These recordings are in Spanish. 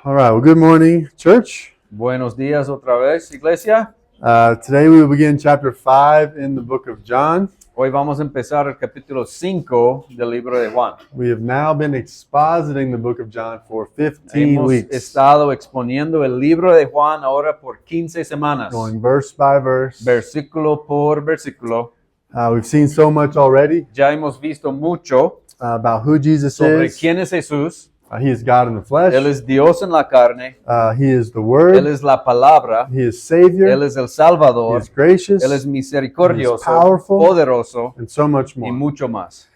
All right, well, good morning, church. Buenos días otra vez, iglesia. Today we will begin chapter 5 in the book of John. Hoy vamos a empezar el capítulo 5 del libro de Juan. We have now been expositing the book of John for 15 Hemos weeks, estado exponiendo el libro de Juan ahora por 15 semanas, going verse by verse. versículo por versículo. We've seen so much already Ya hemos visto mucho about who Jesus sobre is. quién es Jesús. He is God in the flesh. Él es Dios en la carne, He is the Él Word. es la palabra, He is Savior. Él es el He Salvador, is gracious. Él es misericordioso, He is powerful. poderoso And so much y more. mucho más.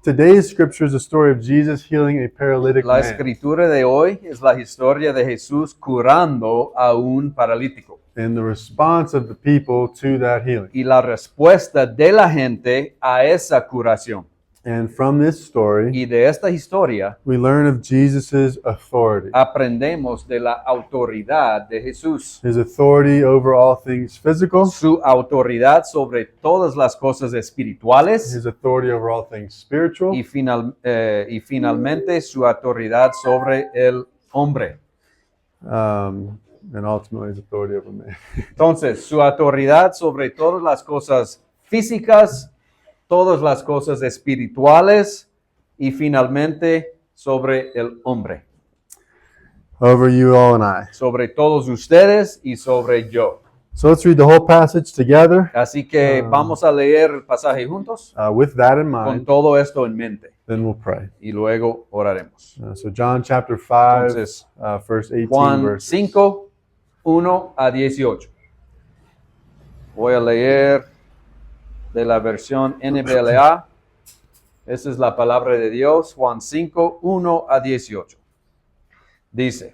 Today's scripture is the story of Jesus healing a paralytic La man. escritura de hoy es la historia de Jesús curando a un paralítico And the response of the people to that healing. y la respuesta de la gente a esa curación. And from this story, Y de esta historia we learn of Jesus' authority. aprendemos de la autoridad de Jesús, His authority over all things physical, su autoridad sobre todas las cosas espirituales his authority over all things spiritual, y finalmente su autoridad sobre el hombre. and ultimately his authority over man. Entonces, su autoridad sobre todas las cosas físicas, todas las cosas espirituales y finalmente sobre el hombre, Over you all and I. sobre todos ustedes y sobre yo. So let's read the whole passage together Así que vamos a leer el pasaje juntos with that in con mind, todo esto en mente then we'll pray. y luego oraremos. So John chapter 5, Entonces, verse 18 Juan verses. 5, 1 a 18. Voy a leer de la versión NBLA. Esa es la palabra de Dios, Juan 5, 1 a 18. Dice,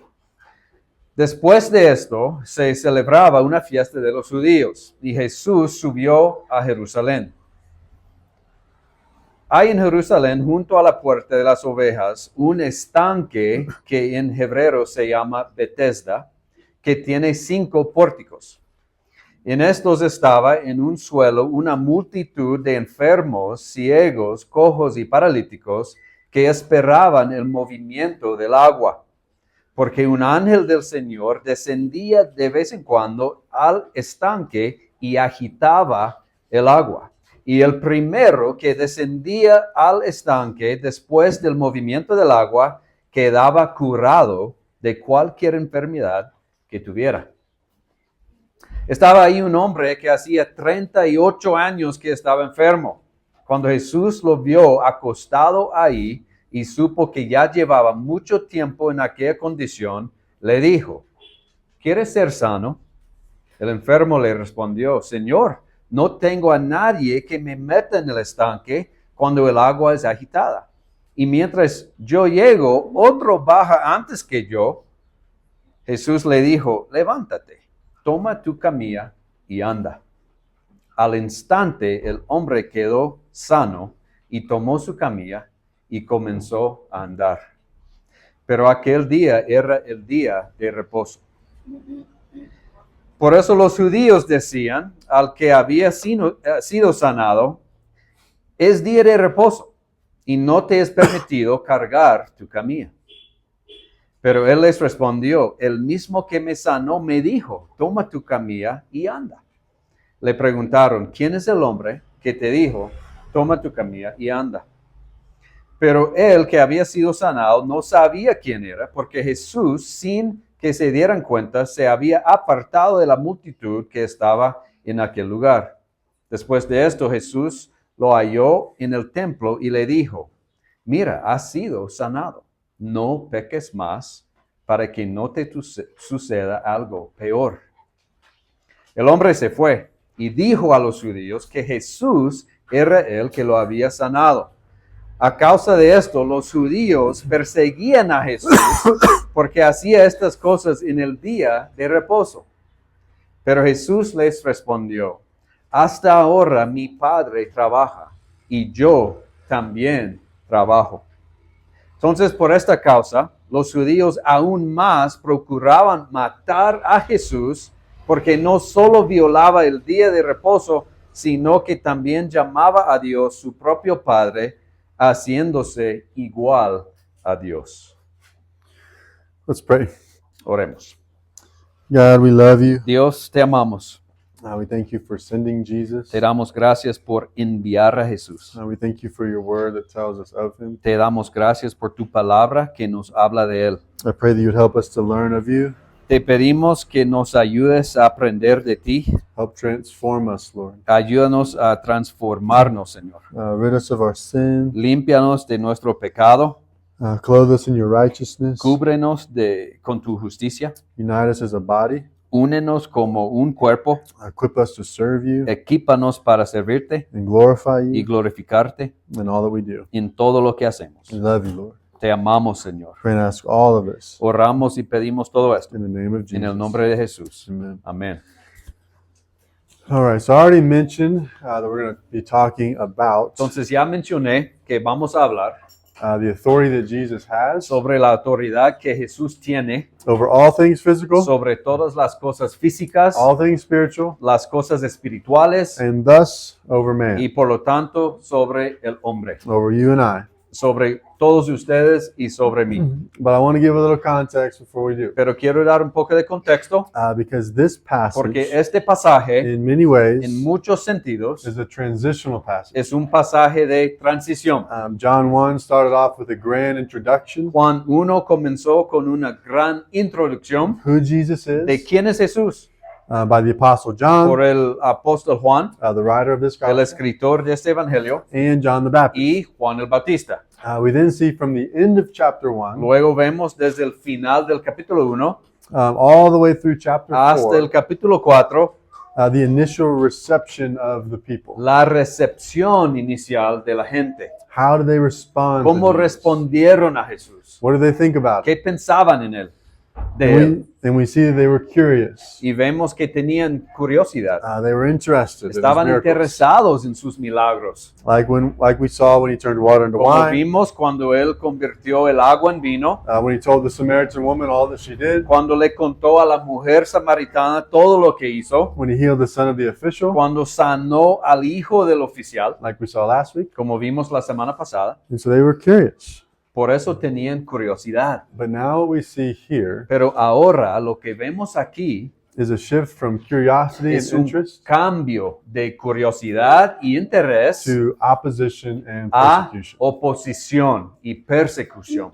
después de esto se celebraba una fiesta de los judíos y Jesús subió a Jerusalén. Hay en Jerusalén, junto a la puerta de las ovejas, un estanque que en hebreo se llama Betesda, que tiene 5 pórticos. En estos estaba en un suelo una multitud de enfermos, ciegos, cojos y paralíticos que esperaban el movimiento del agua, porque un ángel del Señor descendía de vez en cuando al estanque y agitaba el agua. Y el primero que descendía al estanque después del movimiento del agua quedaba curado de cualquier enfermedad que tuviera. Estaba ahí un hombre que hacía 38 años que estaba enfermo. Cuando Jesús lo vio acostado ahí y supo que ya llevaba mucho tiempo en aquella condición, le dijo, ¿quieres ser sano? El enfermo le respondió, Señor, no tengo a nadie que me meta en el estanque cuando el agua es agitada. Y mientras yo llego, otro baja antes que yo. Jesús le dijo, levántate. Toma tu camilla y anda. Al instante el hombre quedó sano y tomó su camilla y comenzó a andar. Pero aquel día era el día de reposo. Por eso los judíos decían al que había sido sanado, es día de reposo y no te es permitido cargar tu camilla. Pero él les respondió, el mismo que me sanó me dijo, toma tu camilla y anda. Le preguntaron, ¿quién es el hombre que te dijo, toma tu camilla y anda? Pero él que había sido sanado no sabía quién era, porque Jesús, sin que se dieran cuenta, se había apartado de la multitud que estaba en aquel lugar. Después de esto, Jesús lo halló en el templo y le dijo, mira, has sido sanado. No peques más para que no te suceda algo peor. El hombre se fue y dijo a los judíos que Jesús era el que lo había sanado. A causa de esto, los judíos perseguían a Jesús porque hacía estas cosas en el día de reposo. Pero Jesús les respondió, hasta ahora mi Padre trabaja y yo también trabajo. Entonces, por esta causa, los judíos aún más procuraban matar a Jesús porque no solo violaba el día de reposo, sino que también llamaba a Dios su propio Padre, haciéndose igual a Dios. Let's pray. Oremos. God, we love you. Dios, te amamos. We thank you for sending Jesus. Te damos gracias por enviar a Jesús. We thank you for your word that tells us of him. Te damos gracias por tu palabra que nos habla de Él. I pray that you would help us to learn of you. Te pedimos que nos ayudes a aprender de ti. Help transform us, Lord. Ayúdanos a transformarnos, Señor. Rid us of our sin. Límpianos de nuestro pecado. Clothe us in your righteousness. Cúbrenos con tu justicia. Unite us as a body. Únenos como un cuerpo. Equip us to serve you Equípanos para servirte and glorify y you glorificarte in all that we do. en todo lo que hacemos. We love you, Lord. Te amamos, Señor. Pray and ask all of this Oramos y pedimos todo esto in the name of Jesus. en el nombre de Jesús. Amen. Amén. All right, so I already mentioned that we're going to be talking about Entonces ya mencioné que vamos a hablar the authority that Jesus has sobre la autoridad que Jesús tiene over all things physical, sobre todas las cosas físicas, all things spiritual, las cosas espirituales and thus over man, y por lo tanto sobre el hombre, over you and I. sobre todos ustedes y sobre mí. But I want to give a little context before we do, Pero quiero dar un poco de contexto because this porque passage, este pasaje in many ways, en muchos sentidos is a transitional passage. es un pasaje de transición. John 1 started off with a grand introduction, Juan 1 comenzó con una gran introducción who Jesus de is, quién es Jesús by the Apostle John, por el apóstol Juan, the writer of this el gospel, escritor de este evangelio, and John the Baptist. y Juan el Bautista. We then see from the end of chapter 1 Luego vemos desde el final del capítulo 1 all the way through chapter hasta el 4 capítulo 4 the initial reception of the people. la recepción inicial de la gente. How did they respond? ¿Cómo to Jesus? respondieron a Jesús? What did they think about ¿Qué it? pensaban en él? De él? And we see that they were curious. Y vemos que tenían curiosidad. They were interested in his Estaban miracles. interesados en sus milagros. Like we saw when he turned water into Como wine, vimos cuando él convirtió el agua en vino, when he told the Samaritan woman all that she did, cuando le contó a la mujer samaritana todo lo que hizo, when he healed the son of the official, cuando sanó al hijo del oficial, like we saw last week. como vimos la semana pasada. And so they were curious. Por eso tenían curiosidad. But now what we see here Pero ahora lo que vemos aquí is a shift from curiosity es and un interest cambio de curiosidad y interés to opposition and a persecution. oposición y persecución.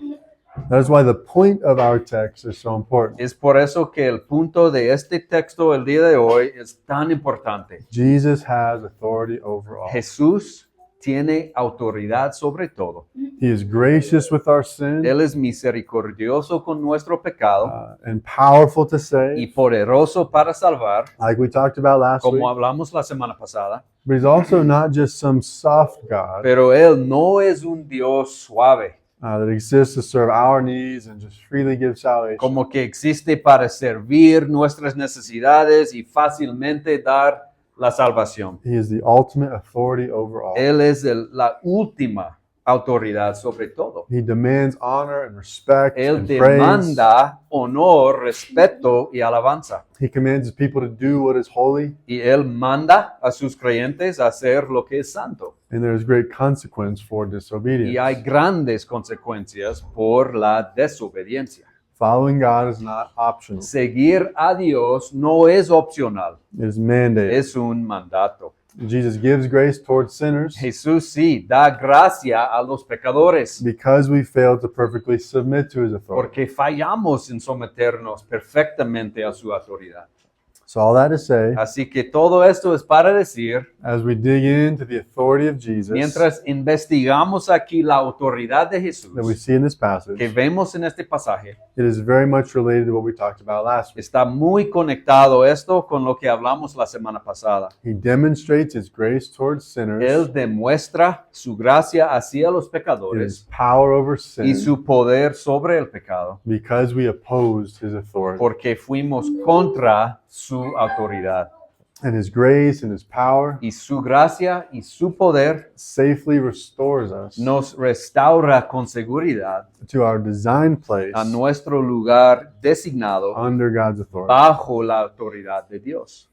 That is why the point of our text is so important. Es por eso que el punto de este texto el día de hoy es tan importante. Jesus has authority over all. Jesús tiene autoridad sobre todo. He is gracious with our sin Él es misericordioso con nuestro pecado and powerful to y save, poderoso para salvar, like we talked about last week. como hablamos la semana pasada. But he's also not just some soft God Pero Él no es un Dios suave, that exists to serve our needs and just freely give salvation. como que existe para servir nuestras necesidades y fácilmente dar la salvación. He is the ultimate authority over all. Él es la última autoridad sobre todo. He demands honor and respect Él and praise. demanda honor, respeto y alabanza. He commands his people to do what is holy, Y Él manda a sus creyentes a hacer lo que es santo. and there is great consequence for Y hay disobedience. grandes consecuencias por la desobediencia. Following God is not optional. Seguir a Dios no es opcional, It is mandated. es un mandato. Jesus gives grace towards sinners Jesús sí da gracia a los pecadores because we fail to perfectly submit to his authority. porque fallamos en someternos perfectamente a su autoridad. So all that to say, Así que todo esto es para decir, as we dig into the authority of Jesus mientras investigamos aquí la autoridad de Jesús that we see in this que passage, vemos en este pasaje, it is very much related to what we talked about last week. está muy conectado esto con lo que hablamos la semana pasada. He demonstrates his grace towards sinners, Él demuestra su gracia hacia los his pecadores power over y sin, su poder sobre el pecado because we opposed his authority. porque fuimos contra su autoridad. And his grace and his power Y su gracia y su poder safely restores us nos restaura con seguridad to our designed place a nuestro lugar designado under God's authority. bajo la autoridad de Dios.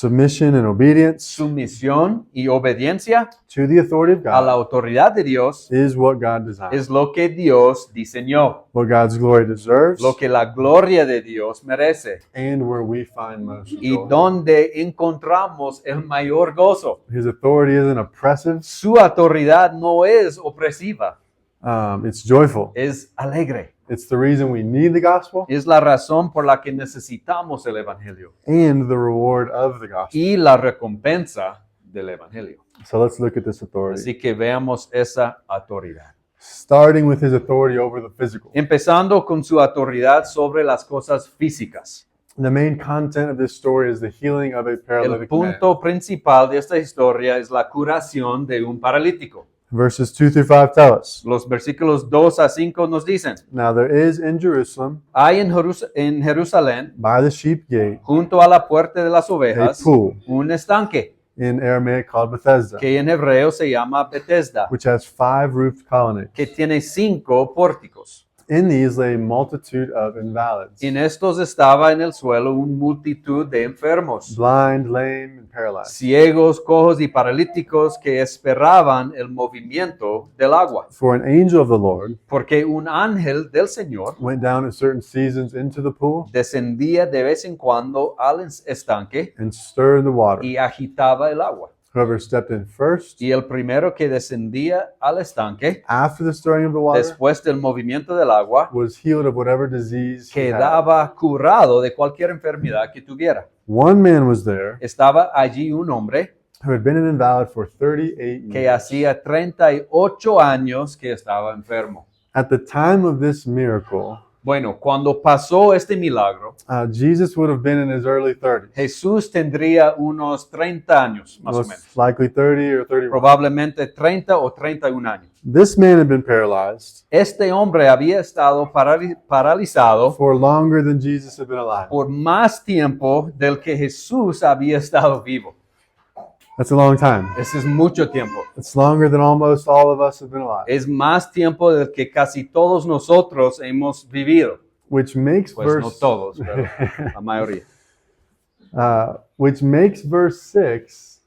submission and obedience Sumisión y obediencia to the authority of a la God autoridad de Dios is what God designed, es lo que Dios diseñó, what God's glory deserves, lo que la gloria de Dios merece and where we find most y joy. donde encontramos el mayor gozo. His authority isn't oppressive, Su autoridad no es opresiva, it's joyful. es alegre. It's the reason we need the gospel Es la razón por la que necesitamos el Evangelio and the reward of the gospel. y la recompensa del Evangelio. So let's look at this authority. Así que veamos esa autoridad. Starting with his authority over the physical. Empezando con su autoridad sobre las cosas físicas. The main content of this story is the healing of a El paralytic man. punto principal de esta historia es la curación de un paralítico. Verses 2 through 5 tell us. Los versículos 2 a 5 nos dicen, Now there is in Jerusalem, hay en Jerusalén, by the sheep gate, junto a la puerta de las a ovejas, pool, un estanque in Aramaic called Bethesda, que en hebreo se llama Bethesda, which has 5 roofed colonnades. que tiene 5 pórticos. In these lay a multitude of invalids, En estos estaba en el suelo una multitud de enfermos, blind, lame, and paralyzed. ciegos, cojos y paralíticos que esperaban el movimiento del agua. For an angel of the Lord Porque un ángel del Señor went down at certain seasons into the pool descendía de vez en cuando al estanque and stirred the water. y agitaba el agua. Whoever stepped in first, Y el primero que descendía al estanque, after the stirring of the water, después del movimiento del agua, was healed of whatever disease he had. quedaba curado de cualquier enfermedad que tuviera. One man was there Estaba allí un hombre who had been an invalid for 38 que years. hacía 38 años que estaba enfermo. At the time of this miracle, Bueno, cuando pasó este milagro, Jesus would have been in his early 30s, Jesús tendría unos 30 años, más o menos. most likely 30 or 31. Probablemente 30 o 31 años. This man had been paralyzed Este hombre había estado paralizado for longer than Jesus had been alive. por más tiempo del que Jesús había estado vivo. That's a long time. Ese es mucho tiempo. It's longer than almost all of us have been alive, Es más tiempo del que casi todos nosotros hemos vivido. which makes Pues no verse todos, pero la mayoría. which makes verse 6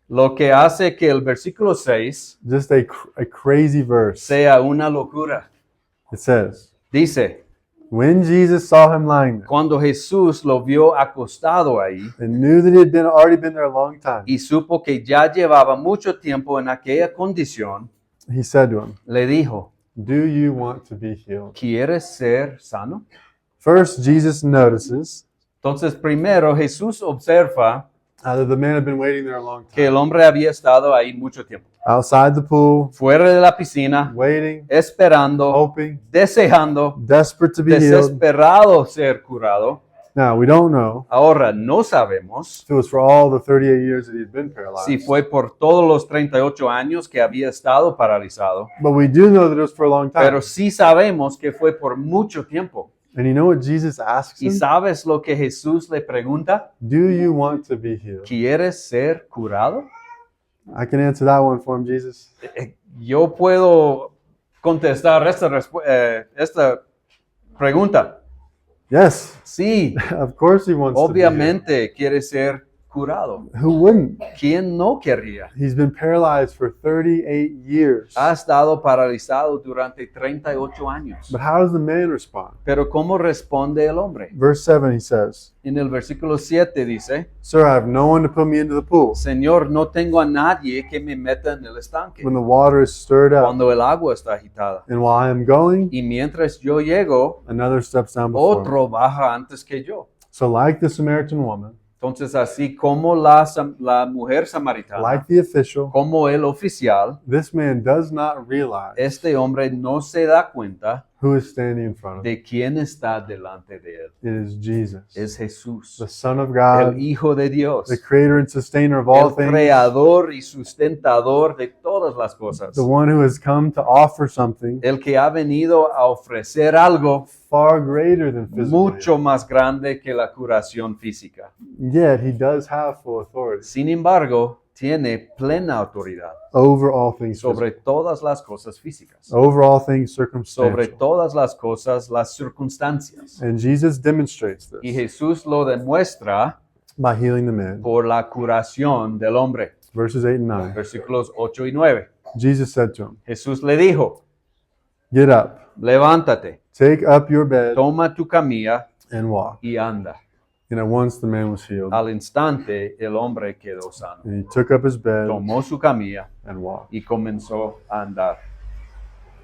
Lo que hace que el versículo 6 just a crazy verse. sea una locura. It says, Dice, when Jesus saw him lying there cuando Jesús lo vio acostado ahí and knew that he had already been there a long time, y supo que ya llevaba mucho tiempo en aquella condición, he said to him, le dijo, do you want to be healed? ¿quieres ser sano? First, Jesus notices Entonces, primero Jesús observa that the man had been waiting there a long que time, el hombre había estado ahí mucho tiempo, outside the pool, fuera de la piscina, waiting, esperando, hoping, deseando, desperate to be healed. desesperado ser curado. Now, we don't know Ahora, no sabemos if it was for all the 38 years that he had been paralyzed, si fue por todos los 38 años que había estado paralizado, but we do know that it was for a long time. pero sí sabemos que fue por mucho tiempo. And you know what Jesus asks ¿Y him? sabes lo que Jesús le pregunta? Do you want to be healed? ¿Quieres ser curado? I can answer that one for him, Jesus. Yo puedo contestar esta pregunta. Yes, Sí, of course he wants to be healed. obviamente quiere ser curado. Who wouldn't? ¿Quién no querría? He's been paralyzed for 38 years. Ha estado paralizado durante 38 años. But how does the man respond? Pero ¿cómo responde el hombre? Verse 7, he says, En el versículo 7 dice, Sir, I have no one to put me into the pool Señor, no tengo a nadie que me meta en el estanque when the water is stirred up. cuando el agua está agitada. And while I am going, Y mientras yo llego, another steps down before me. otro baja antes que yo. So like the Samaritan woman, Entonces, así como la mujer samaritana, like the official, como el oficial, this man does not realize este hombre no se da cuenta who is standing in front of him. de quién está delante de él. It is Jesus, Es Jesús, the Son of God, el Hijo de Dios, the creator and sustainer of all el things, creador y sustentador de todas las cosas, the one who has come to offer something el que ha venido a ofrecer algo far greater than physical mucho más grande que la curación física. healing. Yet he does have full authority Sin embargo, tiene plena autoridad over all things sobre physical, todas las cosas físicas, over all things sobre circumstantial. todas las cosas, las circunstancias. And Jesus demonstrates Y this Jesús lo demuestra by healing the man. por la curación del hombre. Verses 8 and 9. Versículos 8 y 9. Jesus said to him, Jesús le dijo, "Get up, levántate, take up your bed, toma tu camilla and walk." y anda. And at once the man was healed. Al instante el hombre quedó sano. And he took up his bed Tomó su camilla and walked. y comenzó a andar.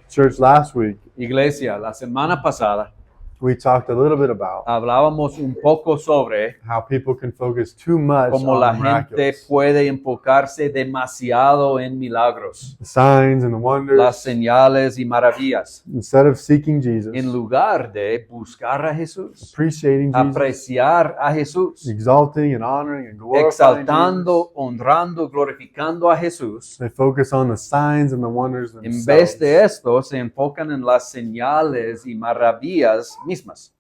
Church, last week Iglesia, la semana pasada we talked a little bit about hablábamos un poco sobre how people can focus too much cómo on la the gente miraculous. puede enfocarse demasiado en milagros, The signs and the wonders, las señales y maravillas, instead of seeking Jesus, en lugar de buscar a Jesús, appreciating Jesus, apreciar a Jesús, exalting and honoring and glorifying exaltando, honrando, glorificando a Jesús. Jesus. They focus on the signs and the wonders En themselves. vez de esto, se enfocan en las señales y maravillas mismas.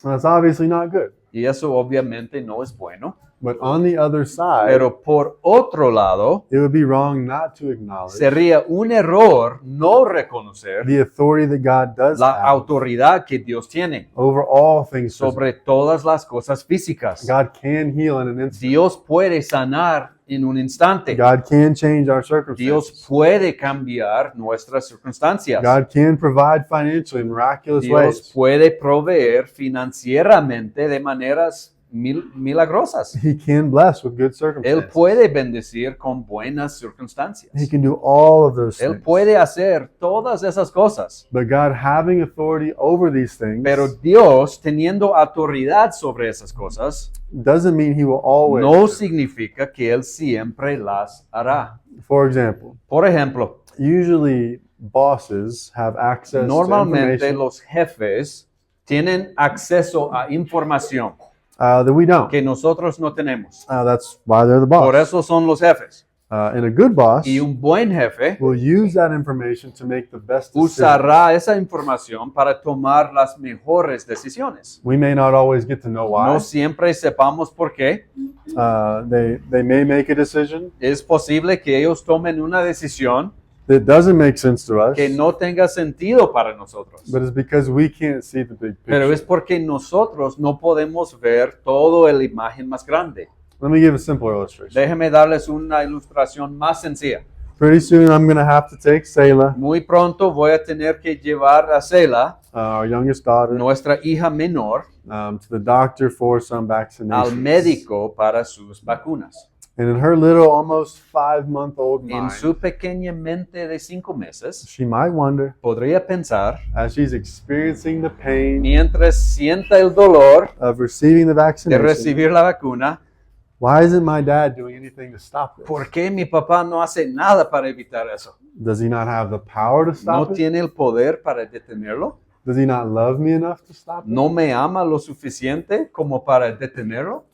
That's obviously not good. Y eso obviamente no es bueno. But on the other side, Pero por otro lado, it would be wrong not to acknowledge sería un error no reconocer the authority that God does la have autoridad que Dios tiene over all things physical. sobre todas las cosas físicas. God can heal in an instant. Dios puede sanar en un instante. God can change our Dios circumstances. puede cambiar nuestras circunstancias. God can provide financially in miraculous Dios ways. puede proveer financieramente de maneras milagrosas. He can bless with good Él circumstances. puede bendecir con buenas circunstancias. He can do all of those Él things. puede hacer todas esas cosas. But God having authority over these things Pero Dios, teniendo autoridad sobre esas cosas, doesn't mean He will always. no significa que Él siempre las hará. For example, Por ejemplo, usually bosses have access to normalmente information los jefes tienen acceso a información that we don't. que nosotros no tenemos. That's why they're the boss. Por eso son los jefes. And a good boss Y un buen jefe will use that information to make the best decisions. usará esa información para tomar las mejores decisiones. We may not always get to know why. No siempre sepamos por qué. They may make a decision Es posible que ellos tomen una decisión that doesn't make sense to us, que no tenga sentido para nosotros. but it's because we can't see the big picture. Pero es porque nosotros no podemos ver toda la imagen más grande. Let me give a simple illustration. Déjenme darles una ilustración más sencilla. Pretty soon I'm going to have to take Selah, Muy pronto voy a tener que llevar a Selah, our youngest daughter, nuestra hija menor, to the doctor for some al vaccinations. médico para sus vacunas. And in her little, almost 5-month-old En mind, su pequeña mente de 5 meses, she might wonder, podría pensar, as she's experiencing the pain mientras sienta el dolor of receiving the de vaccination, recibir la vacuna, why isn't my dad doing anything to stop this? ¿por qué mi papá no hace nada para evitar eso? Does he not have the power to ¿No stop it? tiene el poder para detenerlo? Does he not love me enough to stop it? ¿No me ama lo suficiente como para detenerlo?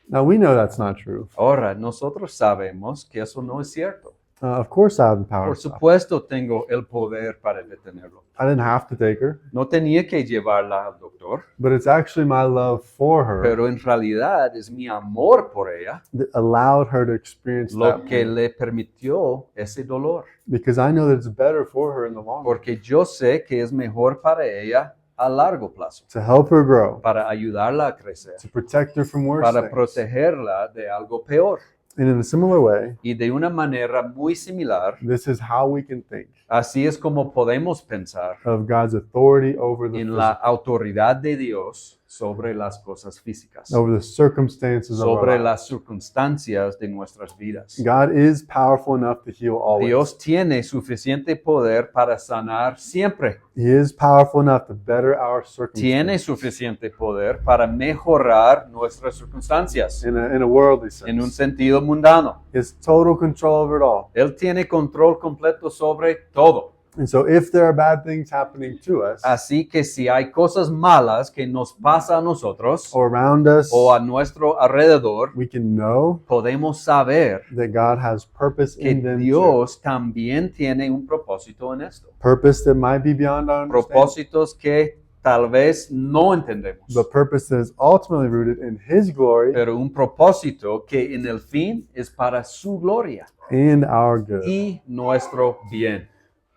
Now we know that's not true. Ahora, nosotros sabemos que eso no es cierto. Of course I have the power Por to stop it. supuesto tengo el poder para detenerlo. I didn't have to take her, No tenía que llevarla al doctor, but it's actually my love for her pero en realidad es mi amor por ella that allowed her to experience lo that que pain. le permitió ese dolor. Because I know that it's better for her in the long run Porque yo sé que es mejor para ella a largo plazo, to help her grow, para ayudarla a crecer, to protect her from worse para things. protegerla de algo peor. And in a similar way, Y de una manera muy similar, this is how we can think así es como podemos pensar of God's authority over the en la physical, autoridad de Dios sobre las cosas físicas, over the circumstances of our sobre lives. las circunstancias de nuestras vidas. God is powerful enough to heal always. Dios tiene suficiente poder para sanar siempre. He is powerful enough to better our Tiene circumstances suficiente poder para mejorar nuestras circunstancias in a worldly en un sense. sentido mundano. He has total control over it all. Él tiene control completo sobre todo. And so if there are bad things happening to us Así que si hay cosas malas que nos pasa a nosotros or around us, o a nuestro alrededor, we can know podemos saber that God has purpose que in them too. Dios también tiene un propósito en esto. Purpose that might be beyond our understanding, Propósitos que tal vez no entendemos, but purpose that is ultimately rooted in His glory pero un propósito que en el fin es para su gloria and our good. y nuestro bien.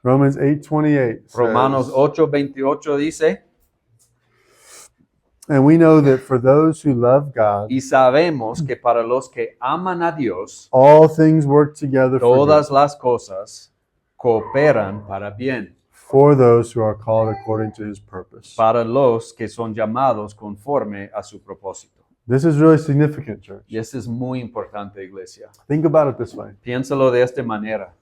Romans 8:28 Romanos says, 8:28 dice, And we know that for those who love God, Y sabemos que para los que aman a Dios, all things work together todas las cosas cooperan para bien, for those who are called according to his purpose. para los que son llamados conforme a su propósito. This is really significant, church. Y eso es muy importante, iglesia. Think about it this way. Piénsalo de esta manera.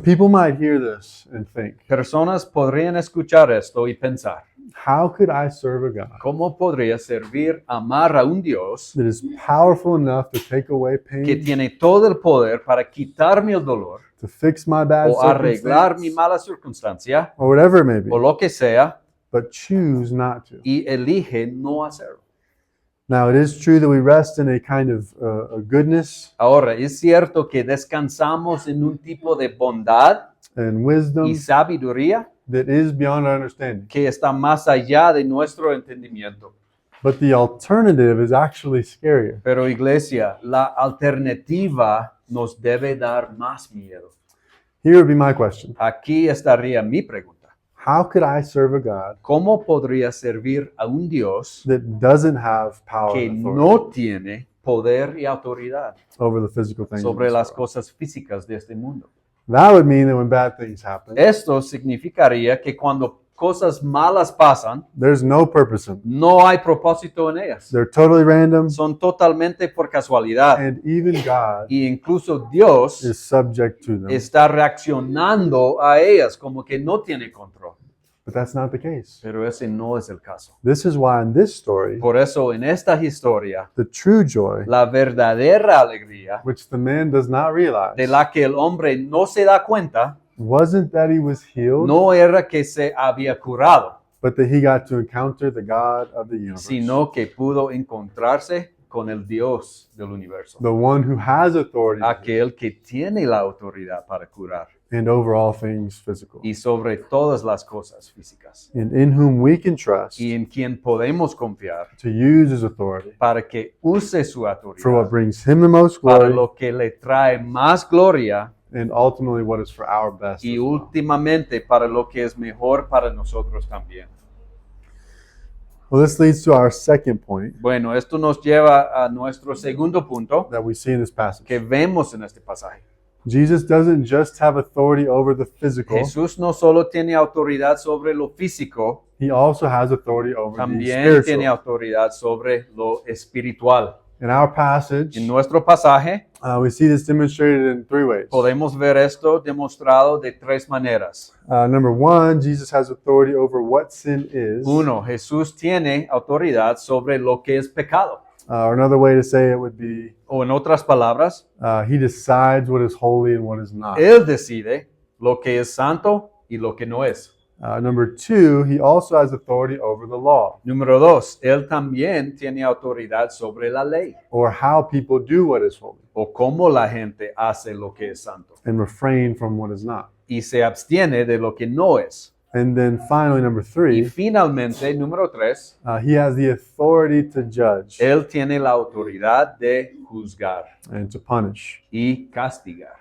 People might hear this and think, Personas podrían escuchar esto y pensar, how could I serve a God ¿cómo podría servir, amar a un Dios that is powerful enough to take away que pain, tiene todo el poder para quitarme el dolor to fix my bad o arreglar mi circumstance, mala circunstancia or whatever it may be, o lo que sea but choose not to? y elige no hacerlo? Now, it is true that we rest in a kind of a goodness Ahora, es cierto que descansamos en un tipo de bondad and wisdom y sabiduría that is beyond our understanding. que está más allá de nuestro entendimiento. But the alternative is actually scarier. Pero iglesia, la alternativa nos debe dar más miedo. Here would be my question. Aquí estaría mi pregunta. How could I serve a God ¿Cómo podría servir a un Dios that doesn't have power que and authority no tiene poder y autoridad over the physical things of sobre this las world? cosas físicas de este mundo? That would mean that when bad things happen, Esto significaría que cuando cosas malas pasan, there's no purpose in them. no hay propósito en ellas. They're totally random, Son totalmente por casualidad. and even God Y incluso Dios is subject to them. está reaccionando a ellas como que no tiene control. But that's not the case. Pero ese no es el caso. This is why in this story, Por eso en esta historia, the true joy, la verdadera alegría which the man does not realize, de la que el hombre no se da cuenta, wasn't that he was healed, no era que se había curado, but that he got to encounter the God of the universe, sino que pudo encontrarse con el Dios del universo, the one who has authority aquel que tiene la autoridad para curar and over all things physical, y sobre todas las cosas físicas, and in whom we can trust y en quien podemos confiar to use his authority para que use su for what autoridad brings him the most para glory lo que le trae más gloria and ultimately what is for our best. y as well. últimamente para lo que es mejor para nosotros también. Well, this leads to our second point Bueno, esto nos lleva a nuestro segundo punto that we see in this passage. que vemos en este pasaje. Jesus doesn't just have authority over the physical, Jesús no solo tiene autoridad sobre lo físico, he also has authority over the también tiene spiritual. autoridad sobre lo espiritual. In our passage, En nuestro pasaje we see this demonstrated in three ways. podemos ver esto demostrado de tres maneras. Number one, Jesus has authority over what sin is. Uno, Jesús tiene autoridad sobre lo que es pecado. Or another way to say it would be, O en otras palabras, he decides what is holy and what is not. Él decide lo que es santo y lo que no es. Number two, he also has authority over the law, Número dos, Él también tiene autoridad sobre la ley or how people do what is holy o cómo la gente hace lo que es santo and refrain from what is not. y se abstiene de lo que no es. And then finally, number Y three, finalmente, número tres, he has the authority to judge Él tiene la autoridad de juzgar and to punish, y castigar.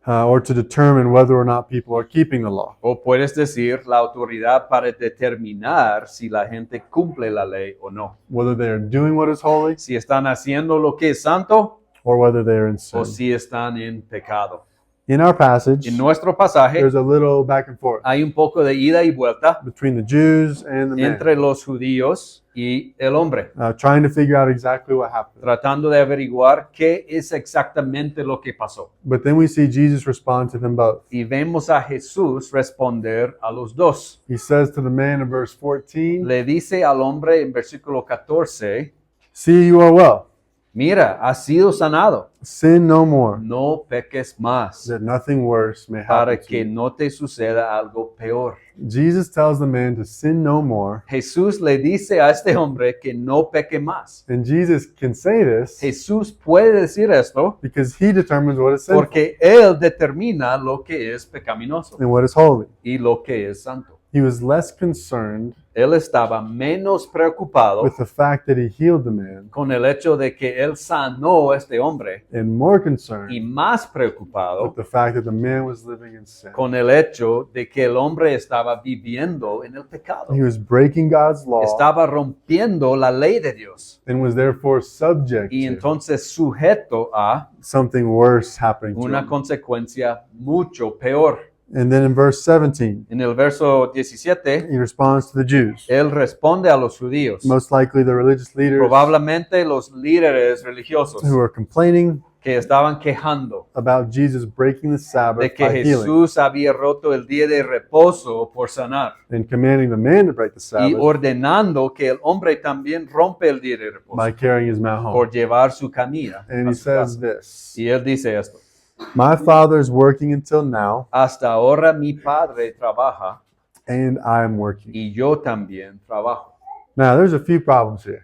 or to determine whether or not people are keeping the law. O puedes decir la autoridad para determinar si la gente cumple la ley o no. Whether they are doing what is holy Si están haciendo lo que es santo or whether they are in sin. o si están en pecado. In our passage, En nuestro pasaje there's a little back and forth hay un poco de ida y vuelta between the Jews and the man, entre los judíos y el hombre, trying to figure out exactly what happened. tratando de averiguar qué es exactamente lo que pasó. But then we see Jesus respond to them both. Y vemos a Jesús responder a los dos. He says to the man in verse 14, Le dice al hombre en versículo 14, "See, you are well. mira, has sido sanado, Sin no more, no peques más, that nothing worse may para happen to que you." no te suceda algo peor. Jesus tells the man to sin no more, Jesús le dice a este hombre que no peque más. and Jesus can say this Jesús puede decir esto because he determines what is sinful porque Él determina lo que es pecaminoso and what is holy. y lo que es santo. He was less concerned Él estaba menos preocupado with the fact that he healed the man con el hecho de que él sanó a este hombre and more concerned y más with preocupado the fact that the man was living in sin. con el hecho de que el hombre estaba viviendo en el pecado. He was breaking God's law Estaba rompiendo la ley de Dios and was therefore subject y to entonces sujeto a something worse happening to una him. consecuencia mucho peor. And then in verse 17, En el verso 17, he responds to the Jews, él responde a los judíos, most likely the religious leaders probablemente los líderes religiosos who are complaining que estaban quejando about Jesus breaking the Sabbath de que by healing Jesús había roto el día de reposo por sanar and commanding the man to break the y Sabbath ordenando que el hombre también rompe el día de reposo by carrying his mat home. por llevar su camilla And a he su says casa. this, Y él dice esto: my Father is working until now, hasta ahora mi padre trabaja and I am working. y yo también trabajo. Now, there's a few problems here.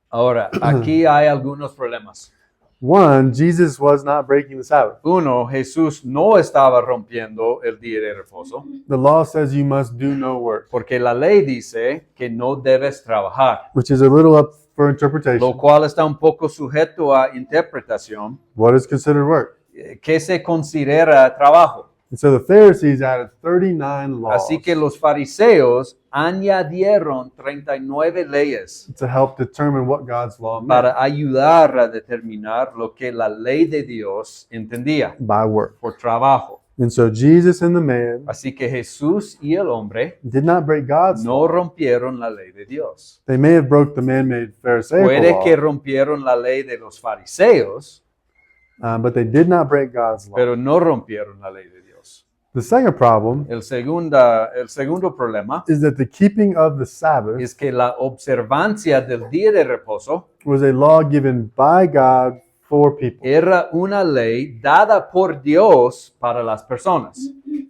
Ahora, aquí hay algunos problemas. One, Jesus was not breaking the Sabbath. Uno, Jesús no estaba rompiendo el día de reposo, The law says you must do no work, porque la ley dice que no debes trabajar, which is a little up for interpretation. lo cual está un poco sujeto a interpretación. What is considered work? ¿Qué se considera trabajo? And so the Pharisees added 39 laws Así que los fariseos añadieron 39 leyes to help determine what God's law meant para ayudar a determinar lo que la ley de Dios entendía by work. por trabajo. And so Jesus and the man Así que Jesús y el hombre did not break God's law. no rompieron la ley de Dios. They may have broke the man-made Pharisaical Puede law, que rompieron la ley de los fariseos, but they did not break God's law. pero no rompieron la ley de Dios. The second problem El segundo problema is that the keeping of the Sabbath es que la observancia del día de reposo was a law given by God for people. era una ley dada por Dios para las personas.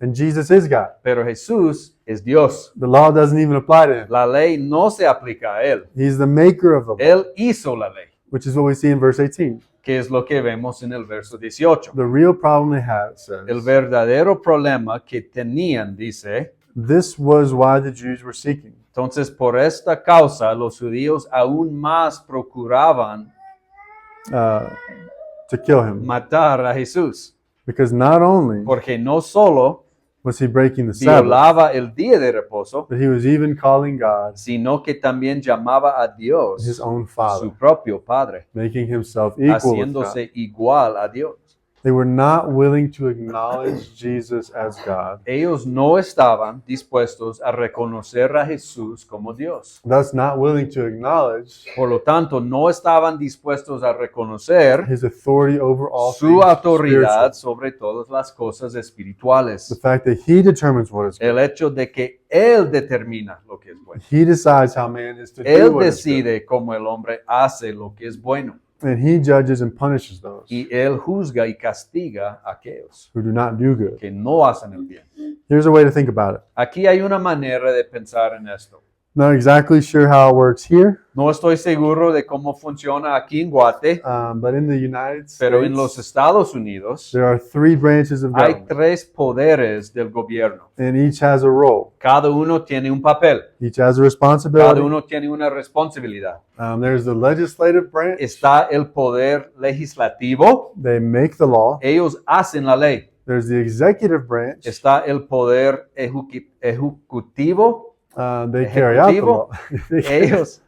And Jesus is God. Pero Jesús es Dios. The law doesn't even apply to him. La ley no se aplica a Él. He's the maker of the law, Él hizo la ley, which is what we see in verse 18. que es lo que vemos en el verso 18. The real problem they had, it says, El verdadero problema que tenían, dice, this was why the Jews were seeking. entonces por esta causa los judíos aún más procuraban To kill him. matar a Jesús, Because not only porque no solo was he breaking the Sabbath, violaba el día de reposo, but he was even calling God sino que también llamaba a his Dios own Father, su propio Padre, making himself equal with God. haciéndose igual a Dios. They were not willing to acknowledge Jesus as God, Ellos no estaban dispuestos a reconocer a Jesús como Dios. thus not willing to acknowledge Por lo tanto, no estaban dispuestos a reconocer his authority over all su things autoridad spiritual. sobre todas las cosas espirituales. The fact that he determines what is good. El hecho de que Él determina lo que es bueno. He decides how man is to do Él what is good. decide cómo el hombre hace lo que es bueno. And he judges and punishes those Y Él juzga y castiga a aquellos who do not do good. que no hacen el bien. Here's a way to think about it. Aquí hay una manera de pensar en esto. Not exactly sure how it works here, No estoy seguro de cómo funciona aquí en Guate, but in the United pero en los States, Estados Unidos there are 3 branches of hay government, 3 poderes del gobierno. and each has a role. Cada uno tiene un papel, Each has a cada responsibility. uno tiene una responsabilidad. There's the legislative branch. Está el poder legislativo, They make the law. ellos hacen la ley. There's the executive branch. Está el poder ejecutivo, They carry out the law. ellos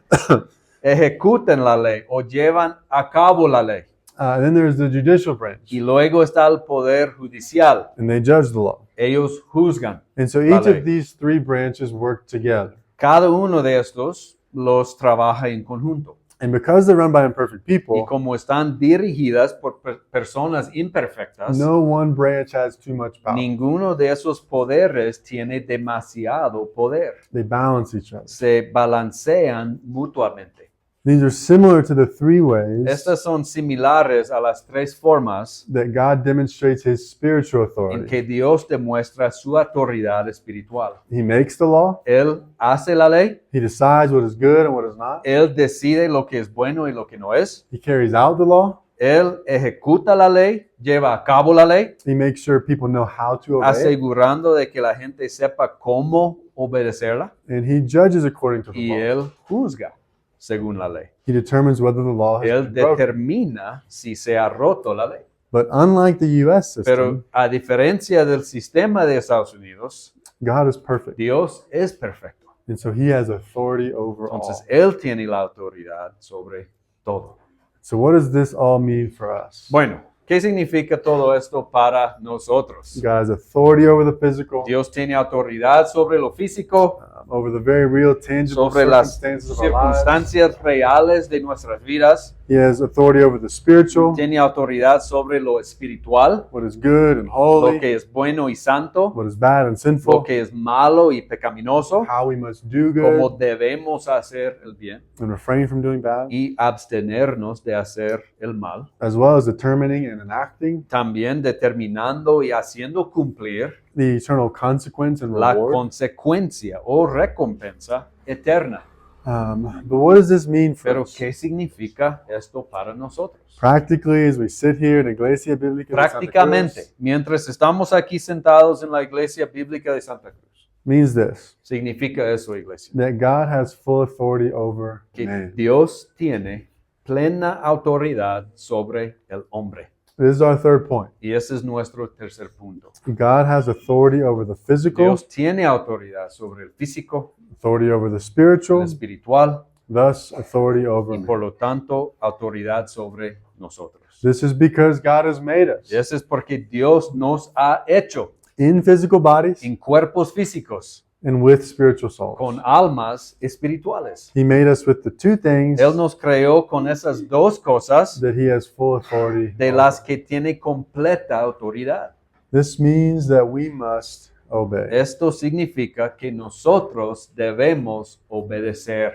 ejecutan la ley o llevan a cabo la ley. And then there's the judicial branch, Y luego está el poder judicial, and they judge the law. ellos juzgan. And so La each ley. of these 3 branches work together. Cada uno de estos los trabaja en conjunto. And because they're run by imperfect Y people, como están dirigidas por personas imperfectas, no one branch has too much power. ninguno de esos poderes tiene demasiado poder. They balance each other. Se balancean mutuamente. These are similar to the 3 ways Estas son similares a las 3 formas that God demonstrates his spiritual en authority. que Dios demuestra su autoridad espiritual. He makes the law, Él hace la ley, he decides what is good and what is not, Él decide lo que es bueno y lo que no es, he carries out the law, Él ejecuta la ley, lleva a cabo la ley, He makes sure people know how to obey it, asegurando de que la gente sepa cómo obedecerla, and he judges according to the y law. Él juzga según la ley. He determines whether the law has Él been broken. determina si se ha roto la ley. But unlike the U.S. system, Pero a diferencia del sistema de Estados Unidos, God is perfect, Dios es perfecto. and so he has authority over Entonces, all. Él tiene la autoridad sobre todo. So what does this all mean for us? Bueno, ¿qué significa todo esto para nosotros? God has authority over the physical, Dios tiene autoridad sobre lo físico, over the very real, tangible sobre las circumstances of our lives. circunstancias reales de nuestras vidas. He has authority over the spiritual, Tiene autoridad sobre lo espiritual, what is good and lo holy, que es bueno y santo, what is bad and lo sinful, que es malo y pecaminoso, how we must do cómo good debemos hacer el bien and refrain from doing bad, y abstenernos de hacer el mal. as well as determining and enacting También determinando y haciendo cumplir the eternal consequence and la reward. consecuencia o recompensa eterna. But what does this mean for Pero us? ¿qué significa esto para nosotros? Practically, as we sit here in Iglesia Bíblica de Santa Prácticamente, Cruz, mientras estamos aquí sentados en la iglesia bíblica de Santa Cruz, means this, significa eso, iglesia, that God has full authority over que man. Dios tiene plena autoridad sobre el hombre. This is our third point. Y ese es nuestro tercer punto. God has authority over the physical, Dios tiene autoridad sobre el físico, authority over the el spiritual, espiritual thus authority over y man. por lo tanto autoridad sobre nosotros. This is because God has made us Y eso es porque Dios nos ha hecho in physical bodies en cuerpos físicos and with spiritual souls. con almas espirituales. He made us with the two things Él nos creó con esas dos cosas that he has full authority de over. las que tiene completa autoridad. This means that we must obey. Esto significa que nosotros debemos obedecer.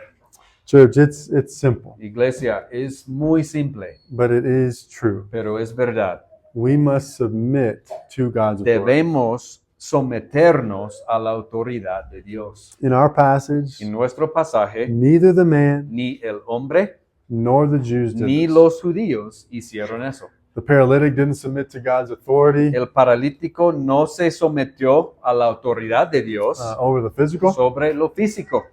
Church, it's simple, Iglesia, es muy simple, but it is true. pero es verdad. We must submit to God's authority. Debemos someternos a la autoridad de Dios. In our passage, En nuestro pasaje, neither the man ni el hombre nor the Jews did ni this. los judíos hicieron eso. The paralytic didn't submit to God's authority El paralítico no se sometió a la autoridad de Dios over the physical. sobre lo físico.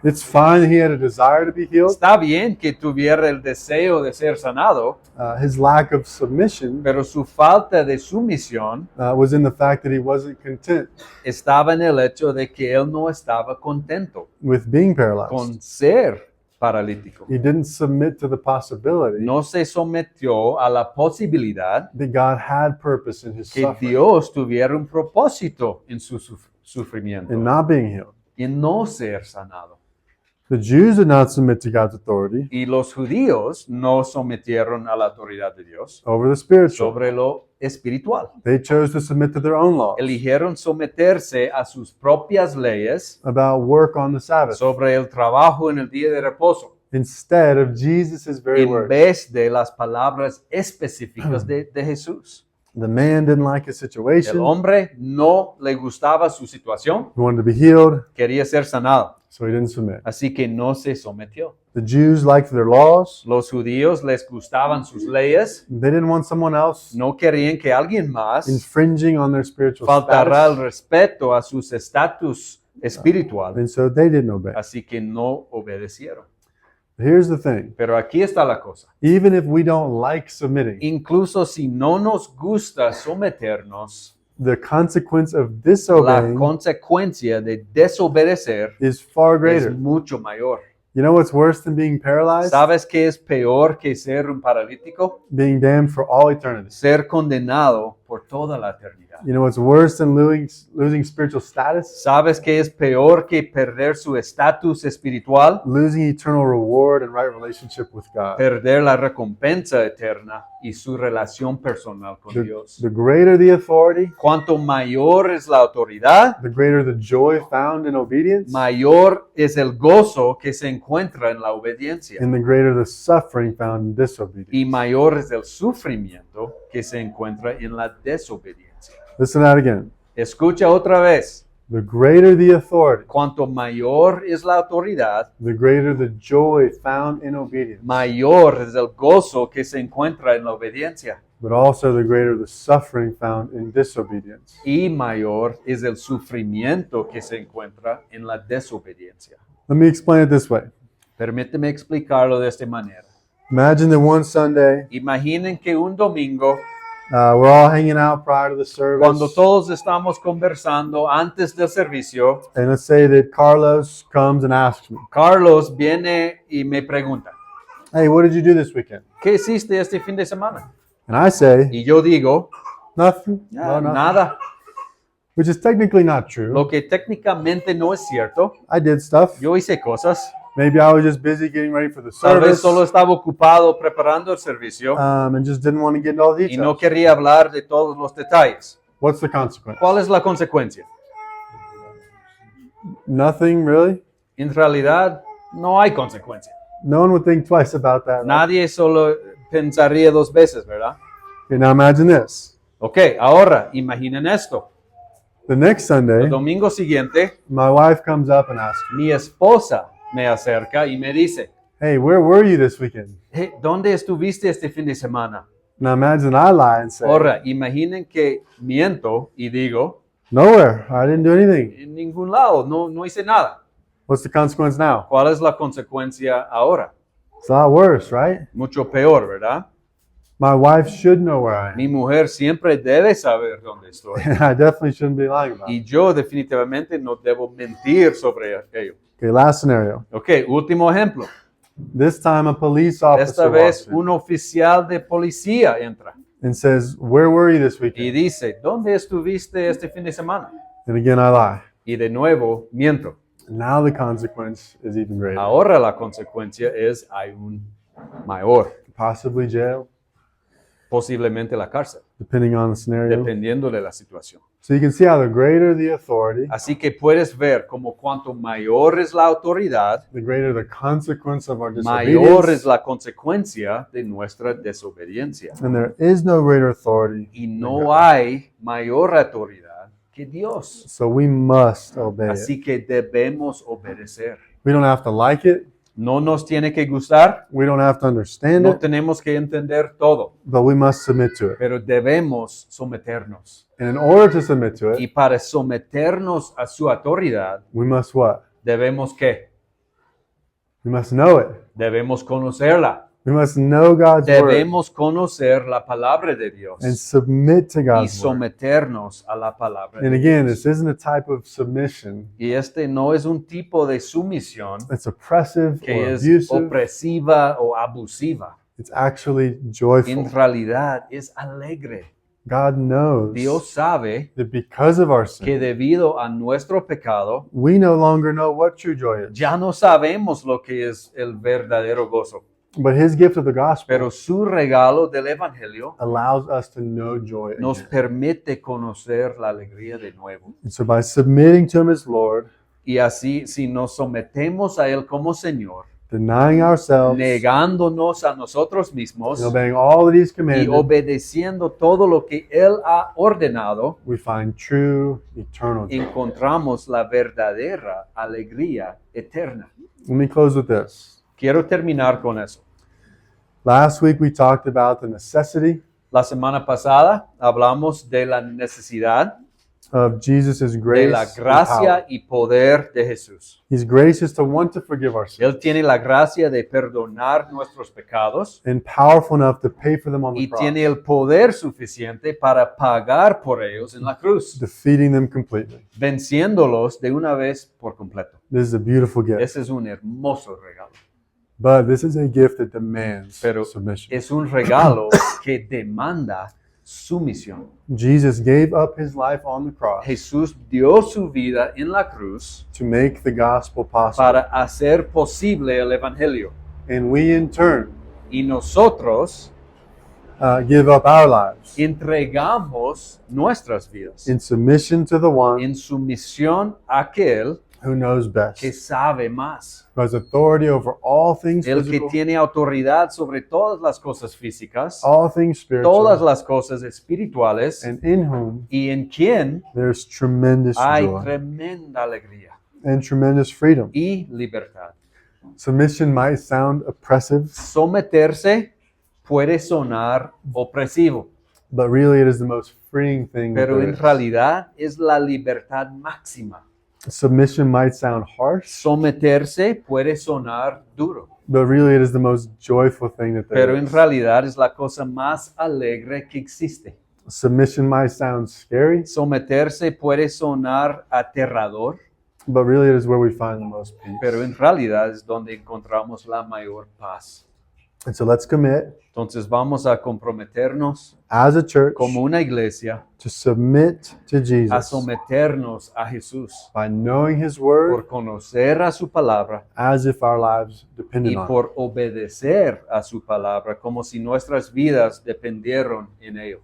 It's fine that he had a desire to be healed. Está bien que tuviera el deseo de ser sanado, His lack of submission pero su falta de sumisión was in the fact that he wasn't content estaba en el hecho de que él no estaba contento with being paralyzed. con ser paralítico. He didn't submit to the possibility No se sometió a la posibilidad that God had purpose in his que suffering Dios tuviera un propósito en su sufrimiento and not being healed. y no ser sanado. The Jews did not submit to God's authority Y los judíos no sometieron a la autoridad de Dios over the spiritual. sobre lo espiritual. They chose to submit to their own laws Eligieron someterse a sus propias leyes about work on the Sabbath sobre el trabajo en el día de reposo, instead of Jesus' very en words. vez de las palabras específicas de Jesús. The man didn't like his El situation. hombre no le gustaba su situación, He wanted to be healed, quería ser sanado, so he didn't submit. así que no se sometió. The Jews liked their laws. Los judíos les gustaban sus leyes, They didn't want someone else no querían que alguien más infringing on their spiritual faltara el status, respeto a sus estatus espiritual, and so they didn't obey. así que no obedecieron. Here's the thing. Pero aquí está la cosa. Even if we don't like submitting, Incluso si no nos gusta someternos, the consequence of la disobeying consecuencia de desobedecer is far es greater. mucho mayor. You know what's worse than being paralyzed? ¿Sabes qué es peor que ser un paralítico? Being damned for all eternity. Ser condenado por toda la eternidad. You know what's worse than losing spiritual status? ¿Sabes qué es peor que perder su estatus espiritual? Losing eternal reward and right relationship with God. Perder la recompensa eterna y su relación personal con Dios. The greater the authority, Cuanto mayor es la autoridad, the greater the joy found in obedience, mayor es el gozo que se encuentra en la obediencia. and the greater the suffering found in disobedience. Y mayor es el sufrimiento que se encuentra en la desobediencia. Listen to that again. Escucha otra vez. the greater the authority, cuanto mayor es la autoridad, the greater the joy found in obedience, mayor es el gozo que se encuentra en la obediencia. but also the greater the suffering found in disobedience. Y mayor es el sufrimiento que se encuentra en la desobediencia. Let me explain it this way. Permíteme explicarlo de esta manera. Imagine that one Sunday, Imaginen que un domingo, we're all hanging out prior to the service, cuando todos estamos conversando antes del servicio, and let's say that Carlos comes and asks me, Carlos viene y me pregunta, hey, what did you do this weekend? ¿qué hiciste este fin de semana? And I say, Y yo digo, nothing, "Ah, no, nothing," nada, which is technically not true. lo que técnicamente no es cierto. I did stuff. Yo hice cosas, Maybe I was just busy getting ready for the tal vez service, solo estaba ocupado preparando el servicio and just didn't want to get into all the y no details. quería hablar de todos los detalles. What's the consequence? ¿Cuál es la consecuencia? Nothing, really? En realidad, no hay consecuencia. No one would think twice about that. Right? Nadie solo pensaría dos veces, ¿verdad? Okay, now imagine this. Ok, ahora imaginen esto. The next El Sunday, domingo siguiente, my wife comes up and asks me, mi esposa me acerca y me dice, hey, where were you this weekend? "Hey, ¿dónde estuviste este fin de semana?" Now imagine I lie and say, Ahora, imaginen que miento y digo, nowhere. I didn't do anything. en ningún lado, no hice nada. What's the consequence now? ¿Cuál es la consecuencia ahora? It's a lot worse, right? Mucho peor, ¿verdad? My wife should know where I am. Mi mujer siempre debe saber dónde estoy. I definitely shouldn't be lying about it. Y yo definitivamente no debo mentir sobre ello. Okay, last scenario. Ok, último ejemplo. This time a police Esta officer vez walks in un oficial de policía entra and says, where were you this y weekend? dice, ¿dónde estuviste este fin de semana? And again, I lie. Y de nuevo, miento. Now the consequence is even greater. Ahora la consecuencia es aún mayor, Possibly jail, posiblemente la cárcel, depending on the scenario. dependiendo de la situación. So you can see how the greater the authority, Así que puedes ver como cuanto mayor es la autoridad, the greater the consequence of our mayor es disobedience. la consecuencia de nuestra desobediencia. And there is no greater authority. Y no hay mayor autoridad que Dios. So we must obey it. Así que debemos obedecer. We don't have to like it. No nos tiene que gustar, We don't have to understand no it, tenemos que entender todo, but we must submit to it. pero debemos someternos. And in order to submit to Y it, para someternos a su autoridad, we must what? debemos ¿qué? We must know it. Debemos conocerla. We must know God's word Debemos conocer la palabra de Dios and submit to y God's word. someternos a la palabra And de again, Dios. this isn't a type of submission Y este no es un tipo de sumisión that's oppressive que or es abusive. opresiva o abusiva. It's actually En joyful. realidad es alegre. God knows Dios sabe that because of our que sin, debido a nuestro pecado, we no longer know what true joy is. ya no sabemos lo que es el verdadero gozo. But His gift of the gospel Pero su regalo del Evangelio allows us to know joy nos again. permite conocer la alegría de nuevo. And so by submitting to Him as Lord, Y así, si nos sometemos a Él como Señor, denying ourselves, negándonos a nosotros mismos and obeying all that He's y commanded, obedeciendo todo lo que Él ha ordenado, we find true eternal joy. encontramos la verdadera alegría eterna. Let me close with this. Quiero terminar con eso. Last week we talked about the necessity La semana pasada hablamos de la necesidad of Jesus' de grace la and power. gracia y poder de Jesús. He's gracious to want to forgive our sins Él tiene la gracia de perdonar nuestros pecados and powerful enough to pay for them on the y cross, tiene el poder suficiente para pagar por ellos en la cruz, defeating them completely. venciéndolos de una vez por completo. This is a beautiful gift, Ese es un hermoso regalo, but this is a gift that demands pero submission. es un regalo que demanda sumisión. Jesus gave up His life on the cross Jesús dio su vida en la cruz to make the gospel possible, para hacer posible el Evangelio. and we in turn Y nosotros give up our lives entregamos nuestras vidas in submission to the one en sumisión a aquel who knows best, que sabe más, who has authority over all things el que physical, tiene autoridad sobre todas las cosas físicas, all things todas spiritual, las cosas espirituales, and in whom y en quien there's tremendous hay joy tremenda alegría and tremendous freedom. y libertad. Submission might sound oppressive, Someterse puede sonar opresivo, but really it is the most freeing thing that pero there en is. realidad es la libertad máxima. Submission might sound harsh, Someterse puede sonar duro, but really it is the most joyful thing that there pero en is. realidad es la cosa más alegre que existe. Submission might sound scary, Someterse puede sonar aterrador, but really it is where we find the most peace. pero en realidad es donde encontramos la mayor paz. And so let's commit Entonces vamos a comprometernos as a church como una iglesia to submit to a Jesus someternos a Jesús by knowing His por Word conocer a su palabra as if our lives depended y on it. por obedecer a su palabra como si nuestras vidas dependieran en ello,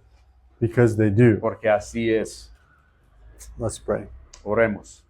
Because they do. porque así es. Let's pray. Oremos.